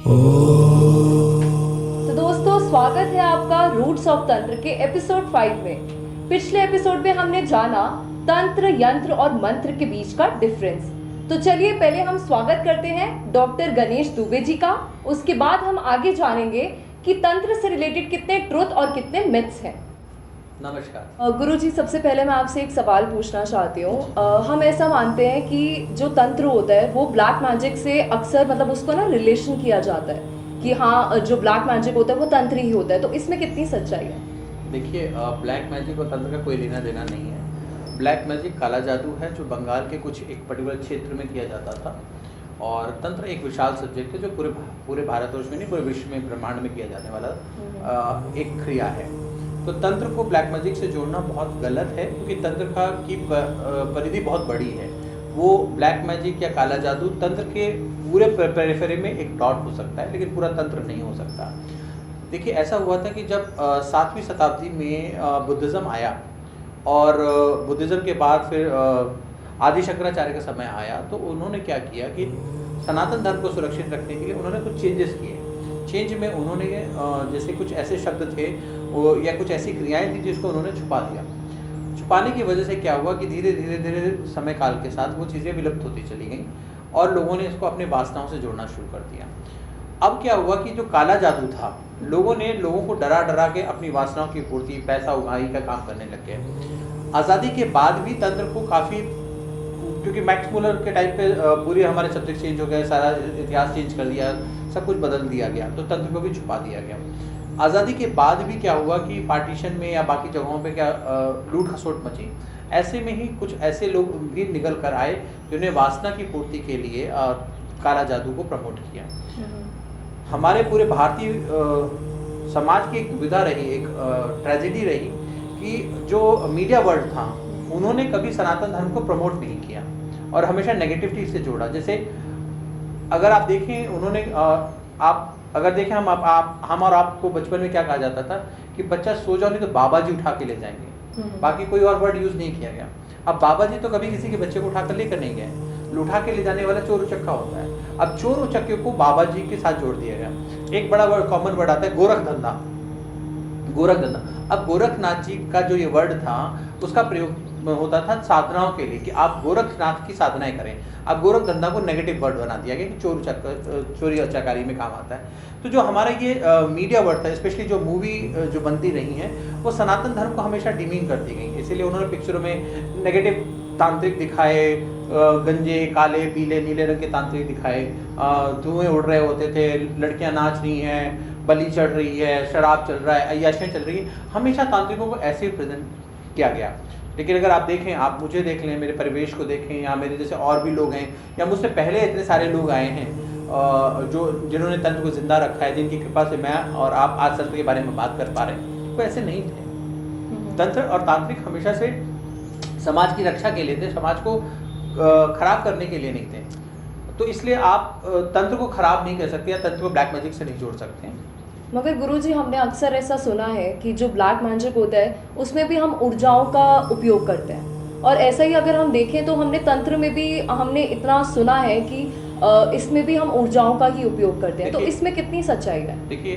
तो दोस्तों, स्वागत है आपका रूट्स ऑफ तंत्र के एपिसोड 5 में। पिछले एपिसोड में हमने जाना तंत्र, यंत्र और मंत्र के बीच का डिफरेंस। तो चलिए पहले हम स्वागत करते हैं डॉक्टर गणेश दुबे जी का। उसके बाद हम आगे जानेंगे कि तंत्र से रिलेटेड कितने ट्रुथ और कितने मिथ्स हैं। नमस्कार गुरुजी, सबसे पहले मैं आपसे एक सवाल पूछना चाहती हूँ। हम ऐसा मानते हैं कि जो तंत्र होता है वो ब्लैक मैजिक से अक्सर मतलब उसको ना रिलेशन किया जाता है कि हाँ, जो ब्लैक मैजिक होता है वो तंत्र ही होता है। तो इसमें कितनी सच्चाई है? देखिए, ब्लैक मैजिक और तंत्र का कोई लेना देना नहीं है। ब्लैक मैजिक काला जादू है जो बंगाल के कुछ एक पर्टिकुलर क्षेत्र में किया जाता था, और तंत्र एक विशाल सब्जेक्ट है जो पूरे भारतवर्ष में नहीं, पूरे विश्व में, ब्रह्मांड में किया जाने वाला एक क्रिया है। तो तंत्र को ब्लैक मैजिक से जोड़ना बहुत गलत है, क्योंकि तंत्र की परिधि बहुत बड़ी है। वो ब्लैक मैजिक या काला जादू तंत्र के पूरे पेरिफेरी में एक डॉट हो सकता है, लेकिन पूरा तंत्र नहीं हो सकता। देखिए, ऐसा हुआ था कि जब 7वीं शताब्दी में बुद्धिज़्म आया, और बुद्धिज़्म के बाद फिर आदि शंकराचार्य का समय आया, तो उन्होंने क्या किया कि सनातन धर्म को सुरक्षित रखने के लिए उन्होंने कुछ चेंजेस किए। चेंज में उन्होंने जैसे कुछ ऐसे शब्द थे या कुछ ऐसी क्रियाएं थी जिसको उन्होंने छुपा दिया। छुपाने की वजह से क्या हुआ कि धीरे धीरे समय काल के साथ वो चीज़ें विलुप्त होती चली गईं, और लोगों ने इसको अपने वासनाओं से जोड़ना शुरू कर दिया। अब क्या हुआ कि जो काला जादू था, लोगों को डरा डरा के अपनी वासनाओं की पूर्ति, पैसा उगाही का काम करने लग गए। आज़ादी के बाद भी तंत्र को काफ़ी, क्योंकि मैक्स मुलर के टाइम पे पूरे हमारे सब्जेक्ट चेंज हो गए, सारा इतिहास चेंज कर दिया, सब कुछ बदल दिया गया, तो तंत्र को भी छुपा दिया गया। आज़ादी के बाद भी क्या हुआ कि पार्टीशन में या बाकी जगहों पे क्या लूट खसोट मची। ऐसे में ही कुछ ऐसे लोग भी निकल कर आए जिन्होंने वासना की पूर्ति के लिए काला जादू को प्रमोट किया। हमारे पूरे भारतीय समाज की एक दुविधा रही, एक ट्रेजेडी रही कि जो मीडिया वर्ल्ड था उन्होंने कभी सनातन धर्म को प्रमोट नहीं किया और हमेशा नेगेटिविटी से जोड़ा। जैसे अगर आप देखें, उन्होंने आप अगर देखें, हम और आपको बचपन में क्या कहा जाता था कि बच्चा सो जाओ नहीं तो बाबा जी उठा के ले जाएंगे, बाकी कोई और वर्ड यूज नहीं किया गया। अब बाबा जी तो कभी किसी के बच्चे को उठा कर लेकर नहीं गए, उठा के ले जाने वाला चोर उचक्का होता है। अब चोर उचक्के को बाबा जी के साथ जोड़ दिया गया। एक बड़ा वर्ड, कॉमन वर्ड आता है गोरख धंधा। अब गोरखनाथ जी का जो ये वर्ड था उसका प्रयोग होता था साधनाओं के लिए कि आप गोरखनाथ की साधनाएं करें। अब गोरख धंधा को नेगेटिव वर्ड बना दिया गया कि चोरी चकारी में काम आता है। तो जो हमारा ये मीडिया वर्ड था, स्पेशली जो मूवी जो बनती रही हैं, वो सनातन धर्म को हमेशा डिमीन करती गई। इसीलिए उन्होंने पिक्चरों में नेगेटिव तांत्रिक दिखाए, गंजे, काले, पीले, नीले रंग के तांत्रिक दिखाए, धुएं उड़ रहे होते थे, लड़कियां नाच रही हैं, बलि चढ़ रही है, शराब चल रहा है, अय्याशियाँ चल रही हैं। हमेशा तांत्रिकों को ऐसे ही प्रेजेंट किया गया। लेकिन अगर आप देखें, आप मुझे देख लें, मेरे परिवेश को देखें, या मेरे जैसे और भी लोग हैं, या मुझसे पहले इतने सारे लोग आए हैं जिन्होंने तंत्र को जिंदा रखा है, जिनकी कृपा से मैं और आप आज तंत्र के बारे में बात कर पा रहे हैं, वो ऐसे नहीं थे। तंत्र और तांत्रिक हमेशा से समाज की रक्षा के लिए थे, समाज को खराब करने के लिए नहीं थे। तो इसलिए आप तंत्र को खराब नहीं कर सकते या तंत्र को ब्लैक मैजिक से नहीं जोड़ सकते हैं। मगर गुरुजी, हमने अक्सर ऐसा सुना है कि जो ब्लैक मैजिक होता है उसमें भी हम ऊर्जाओं का उपयोग करते हैं, और ऐसा ही अगर हम देखें तो हमने तंत्र में भी हमने इतना सुना है कि इसमें भी हम ऊर्जाओं का ही उपयोग करते हैं। तो इसमें कितनी सच्चाई है? देखिए,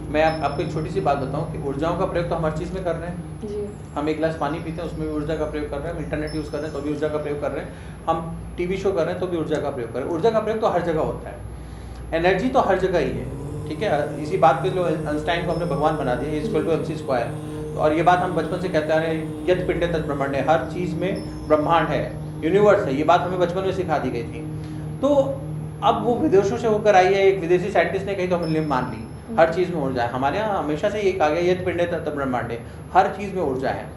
मैं आपको एक छोटी सी बात बताऊं कि ऊर्जाओं का प्रयोग तो हम हर चीज़ में कर रहे हैं जी। हम एक गिलास पानी पीते हैं, उसमें भी ऊर्जा का प्रयोग कर रहे हैं। हम इंटरनेट यूज़ कर रहे हैं तो भी ऊर्जा का प्रयोग कर रहे हैं। हम टीवी शो कर रहे हैं तो भी ऊर्जा का प्रयोग कर रहे हैं। ऊर्जा का प्रयोग तो हर जगह होता है, एनर्जी तो हर जगह ही है, ठीक है। इसी बात पे जो आइंस्टाइन को हमने भगवान बना दिया, इक्वल टू mc²। और ये बात हम बचपन से कहते आ रहे हैं, यत पिंडे तत् ब्रह्मांड है, हर चीज़ में ब्रह्मांड है, यूनिवर्स है। ये बात हमें बचपन में सिखा दी गई थी। तो अब वो विदेशों से होकर आई है, एक विदेशी साइंटिस्ट ने कही तो हमने मान ली, हर चीज़ में ऊर्जा है। हमारे यहाँ हमेशा से ये कहा गया, यत पिंडे तत् ब्रह्मांड है, हर चीज़ में ऊर्जा है।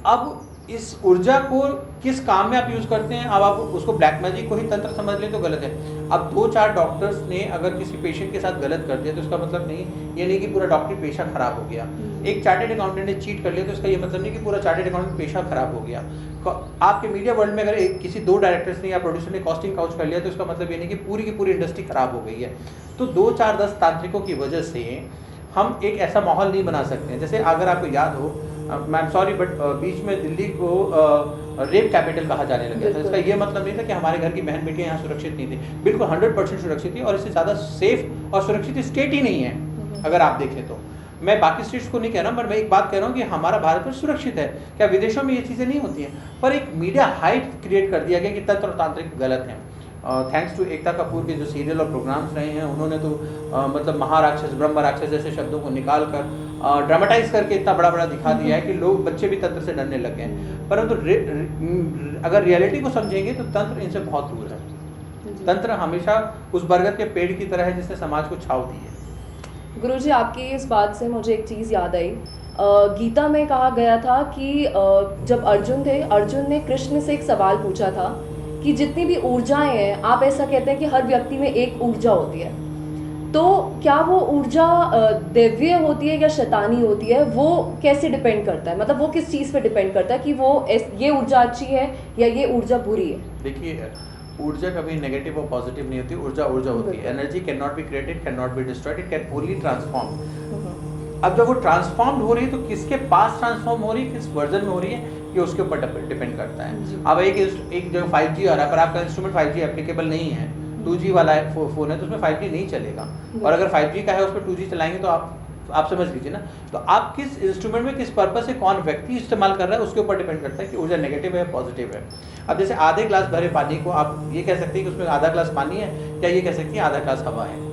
अब इस ऊर्जा को किस काम में आप यूज़ करते हैं, अब आप उसको ब्लैक मैजिक को ही तंत्र समझ लें तो गलत है। अब 2-4 डॉक्टर्स ने अगर किसी पेशेंट के साथ गलत कर दिया तो इसका मतलब नहीं, ये नहीं कि पूरा डॉक्टरी पेशा खराब हो गया। एक चार्टेड अकाउंटेंट ने चीट कर लिया तो इसका ये मतलब नहीं कि पूरा चार्टेड अकाउंटेंट पेशा खराब हो गया। आपके मीडिया वर्ल्ड में अगर किसी 2 डायरेक्टर्स ने या प्रोड्यूसर ने कॉस्टिंग काउच कर लिया तो इसका मतलब ये नहीं कि पूरी की पूरी इंडस्ट्री खराब हो गई है। तो 2-4-10 तांत्रिकों की वजह से हम एक ऐसा माहौल नहीं बना सकते हैं। जैसे अगर आपको याद हो, आई एम सॉरी बट बीच में दिल्ली को रेप कैपिटल कहा जाने लगा था। इसका ये मतलब नहीं था कि हमारे घर की बहन बेटियां यहाँ सुरक्षित नहीं थी, बिल्कुल 100% सुरक्षित थी, और इससे ज़्यादा सेफ और सुरक्षित स्टेट ही नहीं है अगर आप देखें तो। मैं बाकी स्टेट्स को नहीं कह रहा हूँ, पर मैं एक बात कह रहा हूँ कि हमारा भारत में सुरक्षित है। क्या विदेशों में ये चीज़ें नहीं होती हैं? पर एक मीडिया हाइप क्रिएट कर दिया गया कि तंत्र और तांत्रिक गलत हैं। थैंक्स टू एकता कपूर के जो सीरियल और प्रोग्राम्स रहे हैं, उन्होंने तो मतलब महाराक्षस, ब्रह्म राक्षस जैसे शब्दों को निकाल कर ड्रामेटाइज करके इतना बड़ा बड़ा दिखा दिया है कि लोग, बच्चे भी तंत्र से डरने लगे हैं। परंतु अगर रियलिटी को समझेंगे तो तंत्र इनसे बहुत दूर है। तंत्र हमेशा उस बरगद के पेड़ की तरह है जिसने समाज को छाव दी है। गुरुजी, आपकी इस बात से मुझे एक चीज़ याद आई। गीता में कहा गया था कि जब अर्जुन थे, अर्जुन ने कृष्ण से एक सवाल पूछा था कि जितनी भी ऊर्जाएं हैं, आप ऐसा कहते हैं कि हर व्यक्ति में एक ऊर्जा होती है, तो क्या वो ऊर्जा दिव्य होती है या शैतानी होती है? वो कैसे डिपेंड करता है, मतलब वो किस चीज़ पे डिपेंड करता है कि वो ये ऊर्जा अच्छी है या ये ऊर्जा बुरी है? देखिए, ऊर्जा कभी नेगेटिव और पॉजिटिव नहीं होती, ऊर्जा ऊर्जा होती है। Energy can not be created, can not be destroyed, it can only transform. अब जब वो ट्रांसफॉर्म हो रही है तो किसके पास ट्रांसफॉर्म हो रही है, किस वर्जन में हो रही है, ये उसके ऊपर डिपेंड करता है। अब एक जो 5G आ रहा है, पर आपका इंस्ट्रूमेंट 5G एप्लीकेबल नहीं है, 2G वाला फोन है तो उसमें 5G नहीं चलेगा, और अगर 5G का है उस पर 2G चलाएंगे तो आप समझ लीजिए ना। तो आप किस इंस्ट्रूमेंट में किस पर्पस से कौन व्यक्ति इस्तेमाल कर रहा है उसके ऊपर डिपेंड करता है कि ऊर्जा नेगेटिव है पॉजिटिव है। अब जैसे आधे ग्लास भरे पानी को आप ये कह सकते हैं कि उसमें आधा ग्लास पानी है, क्या ये कह सकते हैं आधा ग्लास हवा है?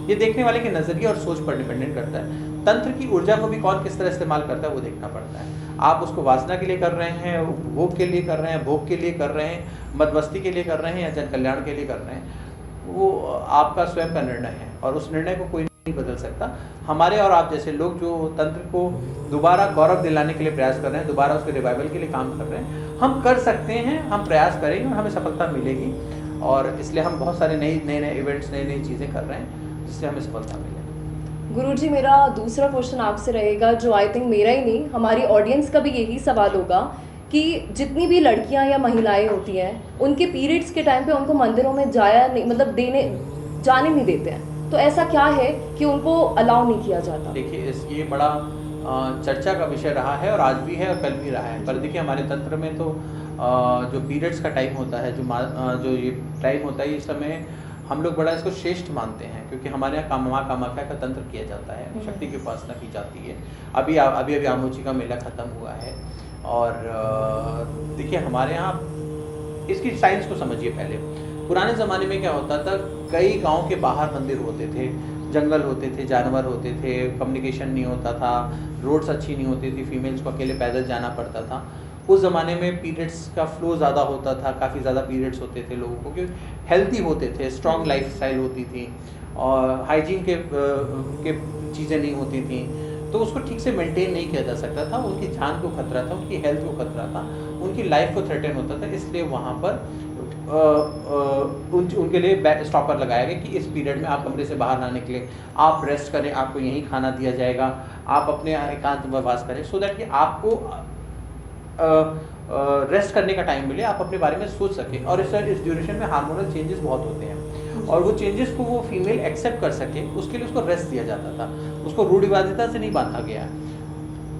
ये देखने वाले के नजरिए और सोच पर डिपेंडेंट करता है। तंत्र की ऊर्जा को भी कौन किस तरह इस्तेमाल करता है वो देखना पड़ता है। आप उसको वासना के लिए कर रहे हैं, उपभोग के लिए कर रहे हैं, भोग के लिए कर रहे हैं, मदमस्ती के लिए कर रहे हैं या जन कल्याण के लिए कर रहे हैं, वो आपका स्वयं का निर्णय है और उस निर्णय को कोई नहीं बदल सकता। हमारे और आप जैसे लोग जो तंत्र को दोबारा गौरव दिलाने के लिए प्रयास कर रहे हैं, दोबारा उसके रिवाइवल के लिए काम कर रहे हैं, हम कर सकते हैं, हम प्रयास करेंगे और हमें सफलता मिलेगी। और इसलिए हम बहुत सारे नए इवेंट्स, नई चीज़ें कर रहे हैं जिससे हमें सफलता मिलेगी। गुरुजी, मेरा दूसरा क्वेश्चन आपसे रहेगा, जो आई थिंक मेरा ही नहीं हमारी ऑडियंस का भी यही सवाल होगा कि जितनी भी लड़कियां या महिलाएं होती हैं, उनके पीरियड्स के टाइम पे उनको मंदिरों में जाने नहीं देते हैं, तो ऐसा क्या है कि उनको अलाउ नहीं किया जाता? देखिए, ये बड़ा चर्चा का विषय रहा है और आज भी है और कल भी रहा है। पर देखिए, हमारे तंत्र में तो जो पीरियड्स का टाइम होता है, जो ये टाइम होता है, इस समय हम लोग बड़ा इसको श्रेष्ठ मानते हैं, क्योंकि हमारे यहाँ माँ कामाख्या का तंत्र किया जाता है, शक्ति की उपासना की जाती है। अभी आमोची का मेला खत्म हुआ है। और देखिए, हमारे यहाँ इसकी साइंस को समझिए। पहले पुराने ज़माने में क्या होता था, कई गांव के बाहर मंदिर होते थे, जंगल होते थे, जानवर होते थे, कम्युनिकेशन नहीं होता था, रोड्स अच्छी नहीं होती थी, फीमेल्स को अकेले पैदल जाना पड़ता था। उस ज़माने में पीरियड्स का फ्लो ज़्यादा होता था, काफ़ी ज़्यादा पीरियड्स होते थे लोगों को, क्योंकि हेल्दी होते थे, स्ट्रॉन्ग लाइफस्टाइल होती थी और हाइजीन के चीज़ें नहीं होती थी, तो उसको ठीक से मेंटेन नहीं किया जा सकता था। उनकी जान को खतरा था, उनकी हेल्थ को खतरा था, उनकी लाइफ को थ्रेटन होता था। इसलिए वहाँ पर उनके लिए स्टॉपर लगाया गया कि इस पीरियड में आप कमरे से बाहर ना निकलें, आप रेस्ट करें, आपको यहीं खाना दिया जाएगा, आप अपने एकांत में वास करें, सो दैट कि आपको रेस्ट करने का टाइम मिले, आप अपने बारे में सोच सकें। और इस ड्यूरेशन में हार्मोनल चेंजेस बहुत होते हैं और वो चेंजेस को वो फीमेल एक्सेप्ट कर सके, उसके लिए उसको रेस्ट दिया जाता था, उसको रूढ़िवादिता से नहीं बांधा गया।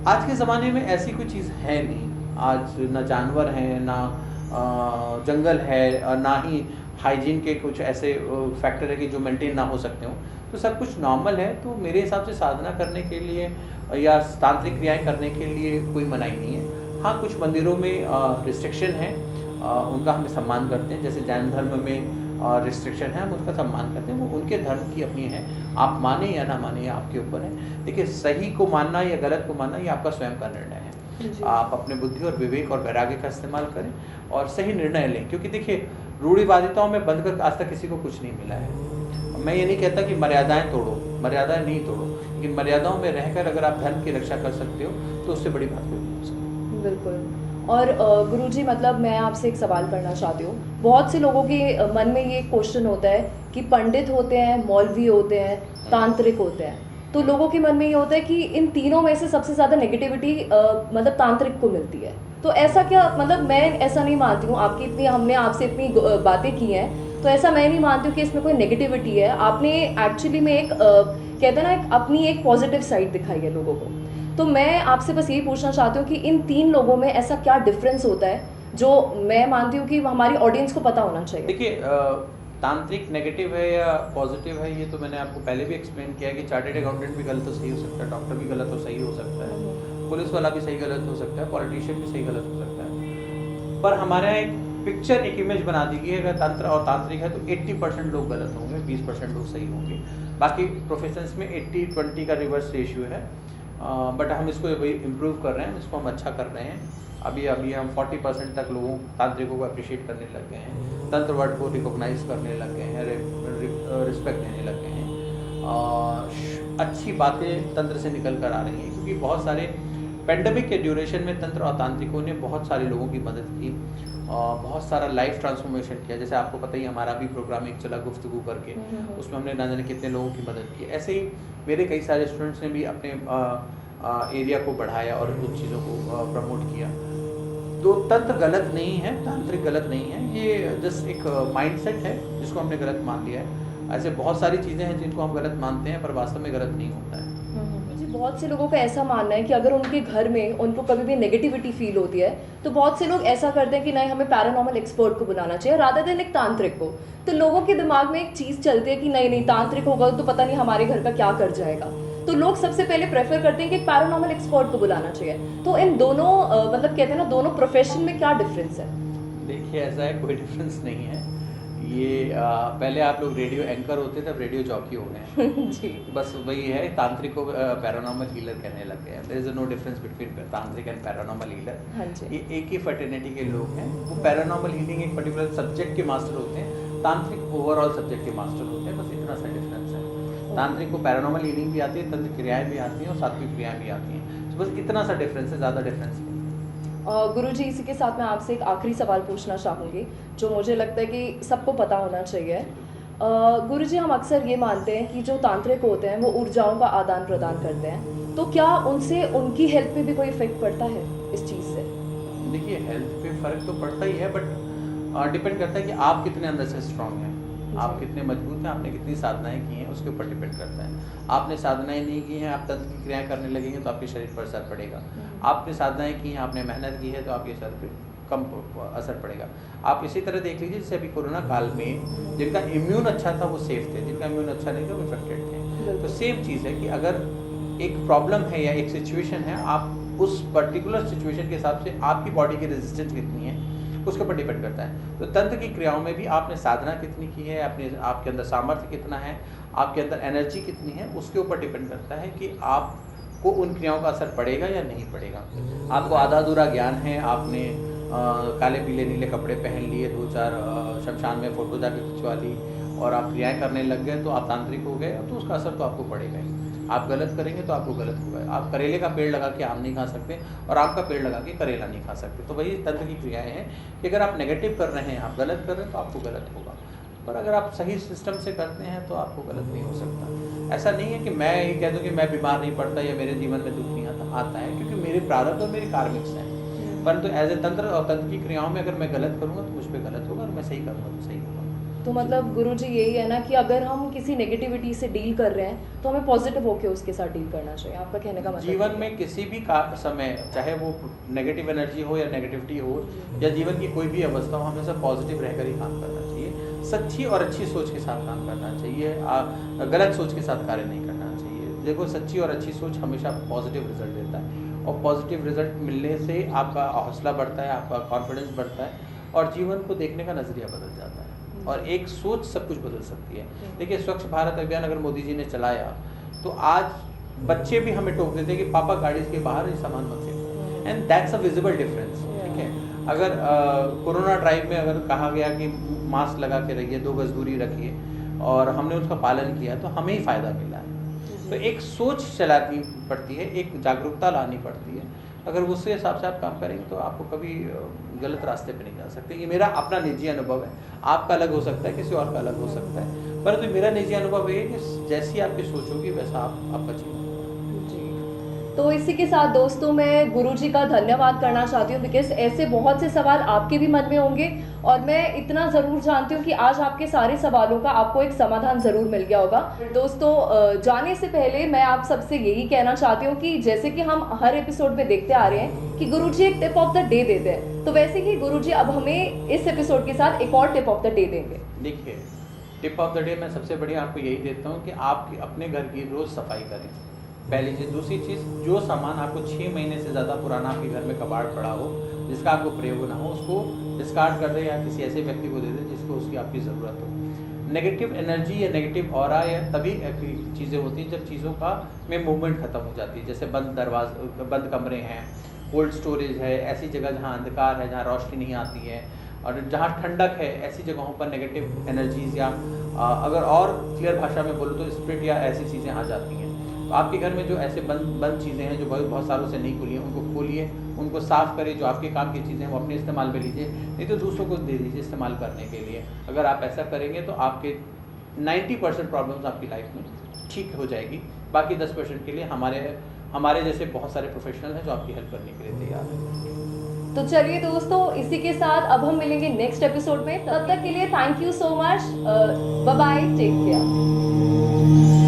आज के ज़माने में ऐसी कोई चीज़ है नहीं। आज ना जानवर हैं, ना जंगल है, और ना ही हाइजीन के कुछ ऐसे फैक्टर है कि जो मेंटेन ना हो सकते हो, तो सब कुछ नॉर्मल है। तो मेरे हिसाब से साधना करने के लिए या तांत्रिक क्रियाएं करने के लिए कोई मनाही नहीं है। हाँ, कुछ मंदिरों में रिस्ट्रिक्शन है, उनका हम सम्मान करते हैं। जैसे जैन धर्म में रिस्ट्रिक्शन है, हम उसका सम्मान करते हैं, वो उनके धर्म की अपनी है, आप माने या ना माने ये आपके ऊपर है। देखिए, सही को मानना या गलत को मानना ये आपका स्वयं का निर्णय है। आप अपने बुद्धि और विवेक और वैराग्य का इस्तेमाल करें और सही निर्णय लें, क्योंकि देखिए, रूढ़िवादिताओं में बंद कर आज तक किसी को कुछ नहीं मिला है। मैं ये नहीं कहता कि मर्यादाएं तोड़ो, मर्यादाएं नहीं तोड़ो, लेकिन मर्यादाओं में रहकर अगर आप धर्म की रक्षा कर सकते हो तो उससे बड़ी बात कोई नहीं हो सकती। बिल्कुल। और गुरुजी, मतलब मैं आपसे एक सवाल करना चाहती हूँ। बहुत से लोगों के मन में ये क्वेश्चन होता है कि पंडित होते हैं, मौलवी होते हैं, तांत्रिक होते हैं, तो लोगों के मन में ये होता है कि इन तीनों में से सबसे ज़्यादा नेगेटिविटी मतलब तांत्रिक को मिलती है। तो ऐसा क्या, मतलब मैं ऐसा नहीं मानती हूँ, हमने आपसे इतनी बातें की हैं, तो ऐसा मैं नहीं मानती हूँ कि इसमें कोई नेगेटिविटी है। आपने एक्चुअली में एक कहते हैं ना, अपनी एक पॉजिटिव साइड दिखाई है लोगों को। तो मैं आपसे बस यही पूछना चाहती हूँ कि इन तीन लोगों में ऐसा क्या डिफरेंस होता है जो मैं मानती हूँ कि हमारी ऑडियंस को पता होना चाहिए? देखिए, तांत्रिक नेगेटिव है या पॉजिटिव है, ये तो मैंने आपको पहले भी एक्सप्लेन किया है कि चार्टेड अकाउंटेंट भी गलत हो सही हो सकता है, डॉक्टर भी गलत हो सही हो सकता है, पुलिस वाला भी सही गलत हो सकता है, पॉलिटिशियन भी सही गलत हो सकता है। पर हमारे यहाँ एक पिक्चर, एक इमेज बना दी गई है, अगर तंत्र और तांत्रिक है तो 80% लोग गलत होंगे, 20% लोग सही होंगे। बाकी प्रोफेशंस में 80-20 का रिवर्स रेशियो है। बट हम इसको अभी इम्प्रूव कर रहे हैं, इसको हम अच्छा कर रहे हैं। अभी हम 40% तक लोगों तांत्रिकों को अप्रिशिएट करने लग गए हैं, तंत्र वर्ड को रिकॉग्नाइज करने लग गए हैं, रिस्पेक्ट देने लग गए हैं। अच्छी बातें तंत्र से निकल कर आ रही हैं, क्योंकि बहुत सारे पेंडेमिक के ड्यूरेशन में तंत्र और तांत्रिकों ने बहुत सारे लोगों की मदद की, बहुत सारा लाइफ ट्रांसफॉर्मेशन किया। जैसे आपको पता ही, हमारा भी प्रोग्राम एक चला गुफ्तगू करके, उसमें हमने ना जाने कितने लोगों की मदद की। ऐसे ही मेरे कई सारे स्टूडेंट्स ने भी अपने एरिया को बढ़ाया और उन चीज़ों को प्रमोट किया। तो तंत्र गलत नहीं है, तांत्रिक गलत नहीं है, ये जस्ट एक माइंडसेट है जिसको हमने गलत मान लिया है। ऐसे बहुत सारी चीज़ें हैं जिनको हम गलत मानते हैं, पर वास्तव में गलत नहीं होता है। जी, बहुत से लोगों का ऐसा मानना है कि अगर उनके घर में उनको कभी भी नेगेटिविटी फील होती है तो बहुत से लोग ऐसा करते हैं कि नहीं, हमें पैरानॉर्मल एक्सपर्ट को बुलाना चाहिए रादर देन एक तांत्रिक को। तो लोगों के दिमाग में एक चीज़ चलती है कि नहीं तांत्रिक होगा तो पता नहीं हमारे घर का क्या कर जाएगा। तो लोग सबसे पहले प्रेफर करते हैं कि पैरानॉर्मल एक्सपर्ट को बुलाना चाहिए। तो इन दोनों मतलब कहते हैं ना, दोनों प्रोफेशन में क्या डिफरेंस है? देखिए, ऐसा है, कोई डिफरेंस नहीं है। ये पहले आप लोग रेडियो एंकर होते थे, अब रेडियो जॉकी हो गए हैं। जी, बस वही है, तांत्रिक को पैरानॉर्मल हीलर कहने लग गए हैं। There is no difference between tantric and paranormal healer. हाँ जी। ये एक ही फर्टिनिटी के लोग हैं। वो पैरानॉर्मल हीलिंग एक पर्टिकुलर सब्जेक्ट के मास्टर होते हैं, तांत्रिक ओवरऑल सब्जेक्ट के मास्टर होते हैं। बस इतना सा डिफरेंस है। तांत्रिक को पैरानॉर्मल हीलिंग भी आती है, तंत्र क्रियाएं भी आती हैं और सात्विक क्रियाएं भी आती हैं। तो बस इतना सा डिफरेंस है, ज़्यादा डिफरेंस नहीं। गुरुजी, इसी के साथ मैं आपसे एक आखिरी सवाल पूछना चाहूँगी जो मुझे लगता है कि सबको पता होना चाहिए। गुरुजी, हम अक्सर ये मानते हैं कि जो तांत्रिक होते हैं वो ऊर्जाओं का आदान प्रदान करते हैं, तो क्या उनसे उनकी हेल्थ पे भी कोई इफेक्ट पड़ता है इस चीज़ से? देखिए, हेल्थ पे फ़र्क तो पड़ता ही है, बट डिपेंड करता है कि आप कितने अंदर से स्ट्रांग हैं, आप कितने मजबूत हैं, आपने कितनी साधनाएं की हैं, उसके ऊपर डिपेंड करता है। आपने साधनाएं नहीं की हैं, आप तंत्र की क्रियाएं करने लगेंगे तो आपके शरीर पर असर पड़ेगा। आपने साधनाएं की हैं, आपने मेहनत की है, तो आपके शरीर पर कम असर पड़ेगा। आप इसी तरह देख लीजिए, जैसे अभी कोरोना काल में जिनका इम्यून अच्छा था वो सेफ थे, जिनका इम्यून अच्छा नहीं था वो इफेक्टेड थे। तो सेम चीज़ है कि अगर एक प्रॉब्लम है या एक सिचुएशन है, आप उस पर्टिकुलर सिचुएशन के हिसाब से आपकी बॉडी की रेजिस्टेंस कितनी है उसके ऊपर डिपेंड करता है। तो तंत्र की क्रियाओं में भी आपने साधना कितनी की है, आपके अंदर सामर्थ्य कितना है, आपके अंदर एनर्जी कितनी है, उसके ऊपर डिपेंड करता है कि आपको उन क्रियाओं का असर पड़ेगा या नहीं पड़ेगा। आपको आधा अधूरा ज्ञान है, आपने काले पीले नीले कपड़े पहन लिए, 2-4 शमशान में फ़ोटो जाके खिंचवा ली और आप क्रियाएँ करने लग गए तो आप तांत्रिक हो गए, तो उसका असर तो आपको पड़ेगा ही। आप गलत करेंगे तो आपको गलत होगा। आप करेले का पेड़ लगा के आम नहीं खा सकते और आम का पेड़ लगा के करेला नहीं खा सकते। तो वही तंत्र की क्रियाएं हैं कि अगर आप नेगेटिव कर रहे हैं, आप गलत कर रहे हैं, तो आपको गलत होगा। पर अगर आप सही सिस्टम से करते हैं तो आपको गलत नहीं हो सकता। ऐसा नहीं है कि मैं ये कह दूँ कि मैं बीमार नहीं पड़ता या मेरे जीवन में दुख नहीं आता है, क्योंकि मेरे प्रारब्ध और मेरे कार्मिक्स हैं। परंतु एज ए तंत्र और तंत्र की क्रियाओं में अगर मैं गलत करूँगा तो मुझ पर गलत होगा, और मैं सही करूँगा तो सही होगा। तो मतलब गुरुजी यही है ना कि अगर हम किसी नेगेटिविटी से डील कर रहे हैं तो हमें पॉजिटिव होकर उसके साथ डील करना चाहिए। आपका कहने का मतलब जीवन में किसी भी समय, चाहे वो नेगेटिव एनर्जी हो या नेगेटिविटी हो या जीवन की कोई भी अवस्था हो, हमेशा पॉजिटिव रहकर ही काम करना चाहिए। सच्ची और अच्छी सोच के साथ काम करना चाहिए, गलत सोच के साथ कार्य नहीं करना चाहिए। देखो, सच्ची और अच्छी सोच हमेशा पॉजिटिव रिजल्ट देता है, और पॉजिटिव रिजल्ट मिलने से आपका हौसला बढ़ता है, आपका कॉन्फिडेंस बढ़ता है, और जीवन को देखने का नज़रिया बदल जाता है। और एक सोच सब कुछ बदल सकती है। देखिए, स्वच्छ भारत अभियान अगर मोदी जी ने चलाया तो आज बच्चे भी हमें टोक देते हैं कि पापा गाड़ी के बाहर ही सामान मत फेंको, and that's a visible difference. ठीक है, अगर कोरोना ड्राइव में अगर कहा गया कि मास्क लगा के रखिए, 2 गज दूरी रखिए, और हमने उसका पालन किया तो हमें ही फ़ायदा मिला है। तो एक सोच चलानी पड़ती है, एक जागरूकता लानी पड़ती है। अगर उसके हिसाब से आप काम करेंगे तो आपको कभी गलत रास्ते पे नहीं जा सकते। ये मेरा अपना निजी अनुभव है, आपका अलग हो सकता है, किसी और का अलग हो सकता है, परंतु मेरा निजी अनुभव ये है कि जैसी आपकी सोच होगी वैसा आपका जीवन। तो इसी के साथ दोस्तों, मैं गुरुजी का धन्यवाद करना चाहती हूँ, बिकॉज ऐसे बहुत से सवाल आपके भी मन में होंगे और मैं इतना ज़रूर जानती हूँ कि आज आपके सारे सवालों का आपको एक समाधान ज़रूर मिल गया होगा। दोस्तों, जाने से पहले मैं आप सबसे यही कहना चाहती हूँ कि जैसे कि हम हर एपिसोड में देखते आ रहे हैं कि गुरुजी एक टिप ऑफ द डे देते हैं, तो वैसे ही गुरुजी अब हमें इस एपिसोड के साथ एक और टिप ऑफ द डे देंगे। देखिए, टिप ऑफ द डे मैं सबसे बढ़िया आपको यही देता हूँ कि आप अपने घर की रोज़ सफाई करें, पहली चीज़। दूसरी चीज़, जो सामान आपको 6 महीने से ज़्यादा पुराना आपके घर में कबाड़ पड़ा हो, जिसका आपको प्रयोग ना हो, उसको डिस्कार्ड कर दें या किसी ऐसे व्यक्ति को दे दें जिसको उसकी आपकी ज़रूरत हो। नेगेटिव एनर्जी या नेगेटिव ऑरा या तभी चीज़ें होती हैं जब चीज़ों का में मूवमेंट खत्म हो जाती है। जैसे बंद कमरे हैं, कोल्ड स्टोरेज है, ऐसी जगह जहाँ अंधकार है, जहाँ रोशनी नहीं आती है, और जहाँ ठंडक है, ऐसी जगहों पर नेगेटिव एनर्जीज या अगर और क्लियर भाषा में बोलूँ तो स्पिरिट या ऐसी चीज़ें आ जाती हैं। तो आपके घर में जो ऐसे बंद चीज़ें हैं जो बहुत सालों से नहीं खुली हैं, उनको खोलिए, उनको साफ़ करिए। जो आपके काम की चीज़ें हैं वो अपने इस्तेमाल में लीजिए, नहीं तो दूसरों को दे दीजिए इस्तेमाल करने के लिए। अगर आप ऐसा करेंगे तो आपके 90% प्रॉब्लम्स आपकी लाइफ में ठीक हो जाएगी। बाकी 10% के लिए हमारे जैसे बहुत सारे प्रोफेशनल हैं जो आपकी हेल्प करने के लिए तैयार हैं। तो चलिए दोस्तों, इसी के साथ अब हम मिलेंगे नेक्स्ट एपिसोड में। तब तक के लिए thank you so much, bye bye, take care.